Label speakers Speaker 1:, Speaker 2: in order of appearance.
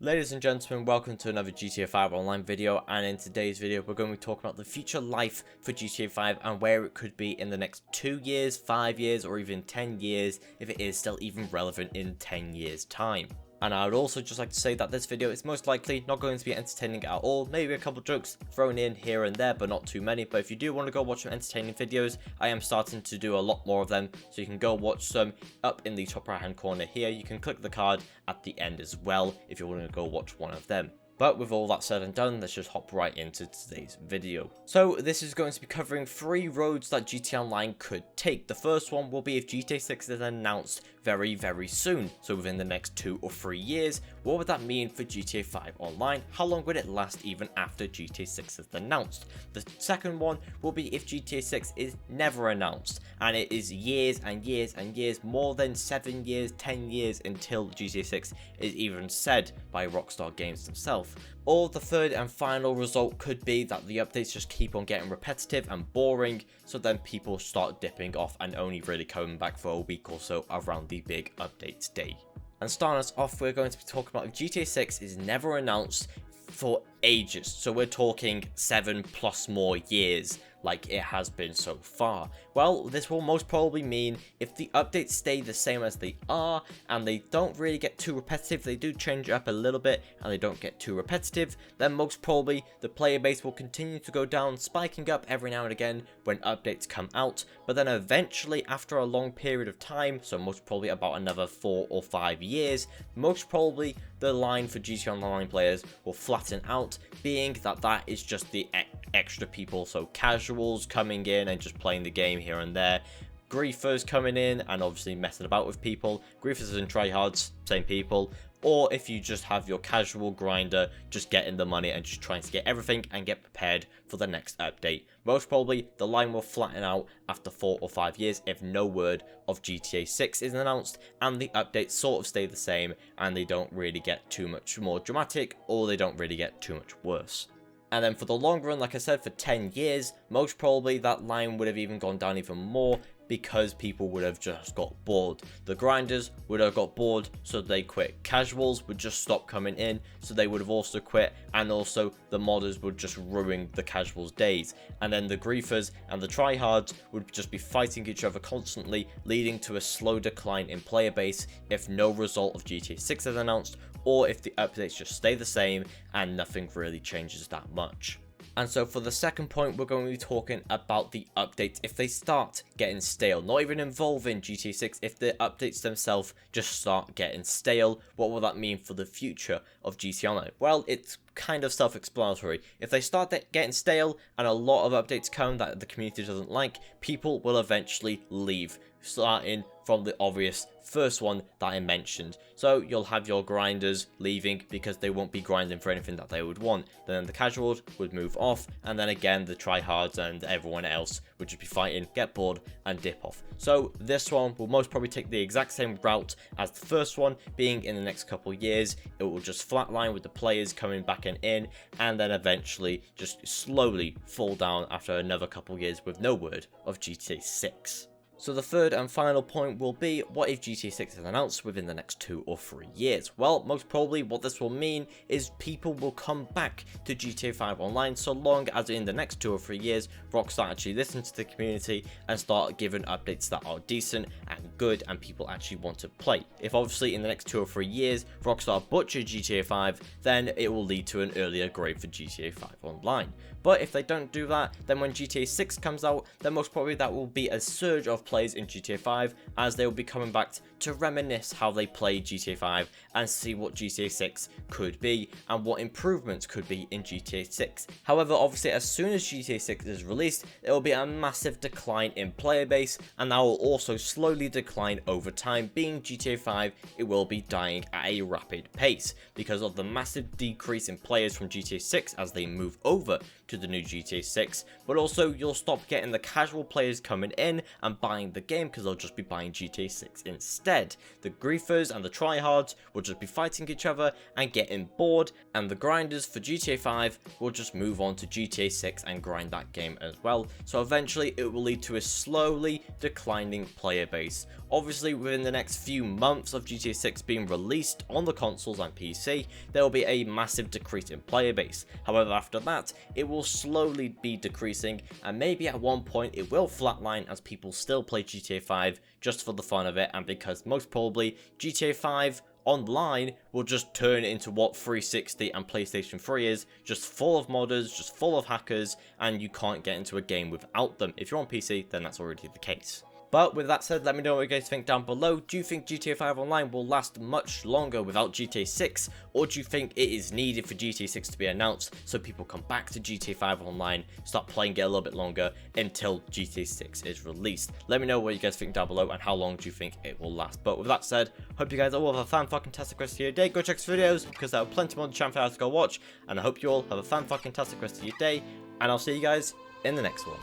Speaker 1: Ladies and gentlemen, welcome to another GTA 5 online video, and in today's video we're going to be talking about the future life for GTA 5 and where it could be in the next 2 years, 5 years or even 10 years if it is still even relevant in 10 years time. And I would also just like to say that this video is most likely not going to be entertaining at all, maybe a couple jokes thrown in here and there but not too many. But if you do want to go watch some entertaining videos, I am starting to do a lot more of them, so you can go watch some up in the top right hand corner here. You can click the card at the end as well if you want to go watch one of them. But with all that said and done, let's just hop right into today's video. So this is going to be covering 3 roads that GTA Online could take. The first one will be if GTA 6 is announced very soon, so within the next 2 or 3 years. What would that mean for GTA 5 Online? How long would it last even after GTA 6 is announced? The second one will be if GTA 6 is never announced and it is years and years and years, more than 7 years, 10 years until GTA 6 is even said by Rockstar Games themselves. Or the third and final result could be that the updates just keep on getting repetitive and boring, so then people start dipping off and only really coming back for a week or so around the big updates day. And starting us off, we're going to be talking about if GTA 6 is never announced for ages, so we're talking 7+ more years like it has been so far. Well, this will most probably mean if the updates stay the same as they are and they don't really get too repetitive, they do change it up a little bit and they don't get too repetitive, then most probably the player base will continue to go down, spiking up every now and again when updates come out, but then eventually after a long period of time, so most probably about another 4 or 5 years, most probably the line for GTA Online players will flatten out, being that is just the extra people, so casuals coming in and just playing the game here and there, griefers coming in and obviously messing about with people, griefers and tryhards, same people, or if you just have your casual grinder just getting the money and just trying to get everything and get prepared for the next update. Most probably the line will flatten out after 4 or 5 years if no word of GTA 6 is announced and the updates sort of stay the same and they don't really get too much more dramatic or they don't really get too much worse. And then for the long run, like I said, for 10 years, most probably that line would have even gone down even more because people would have just got bored. The grinders would have got bored, so they quit. Casuals would just stop coming in, so they would have also quit. And also the modders would just ruin the casuals' days. And then the griefers and the tryhards would just be fighting each other constantly, leading to a slow decline in player base if no result of GTA 6 is announced, or if the updates just stay the same and nothing really changes that much. And so for the second point, we're going to be talking about the updates if they start getting stale, not even involving GTA 6, if the updates themselves just start getting stale. What will that mean for the future of GTA Online? Well, it's kind of self-explanatory. If they start getting stale and a lot of updates come that the community doesn't like, people will eventually leave, starting from the obvious first one that I mentioned. So you'll have your grinders leaving because they won't be grinding for anything that they would want. Then the casuals would move off, and then again the tryhards and everyone else would just be fighting, get bored and dip off. So this one will most probably take the exact same route as the first one, being in the next couple of years it will just flatline with the players coming back and in, and then eventually just slowly fall down after another couple of years with no word of GTA 6. So the third and final point will be, what if GTA 6 is announced within the next 2 or 3 years? Well, most probably what this will mean is people will come back to GTA 5 Online so long as in the next 2 or 3 years Rockstar actually listen to the community and start giving updates that are decent and good and people actually want to play. If obviously in the next 2 or 3 years Rockstar butcher GTA 5, then it will lead to an earlier grade for GTA 5 Online. But if they don't do that, then when GTA 6 comes out, then most probably that will be a surge of players in GTA 5 as they will be coming back to reminisce how they played GTA 5 and see what GTA 6 could be and what improvements could be in GTA 6. However, obviously as soon as GTA 6 is released, there will be a massive decline in player base, and that will also slowly decline over time. Being GTA 5, it will be dying at a rapid pace because of the massive decrease in players from GTA 6 as they move over to the new GTA 6, but also you'll stop getting the casual players coming in and buying the game because they'll just be buying GTA 6 instead. The griefers and the tryhards will just be fighting each other and getting bored, and the grinders for GTA 5 will just move on to GTA 6 and grind that game as well. So eventually it will lead to a slowly declining player base. Obviously, within the next few months of GTA 6 being released on the consoles and PC, there will be a massive decrease in player base. However, after that, it will slowly be decreasing, and maybe at one point it will flatline as people still play GTA 5 just for the fun of it, and because most probably GTA 5 online will just turn into what 360 and PlayStation 3 is, just full of modders, just full of hackers, and you can't get into a game without them. If you're on PC, then that's already the case. But with that said, let me know what you guys think down below. Do you think GTA 5 Online will last much longer without GTA 6? Or do you think it is needed for GTA 6 to be announced so people come back to GTA 5 Online, start playing it a little bit longer until GTA 6 is released? Let me know what you guys think down below and how long do you think it will last. But with that said, hope you guys all have a fan-fucking-tastic rest of your day. Go check some videos because there are plenty more on the channel for you to go watch. And I hope you all have a fan-fucking-tastic rest of your day. And I'll see you guys in the next one.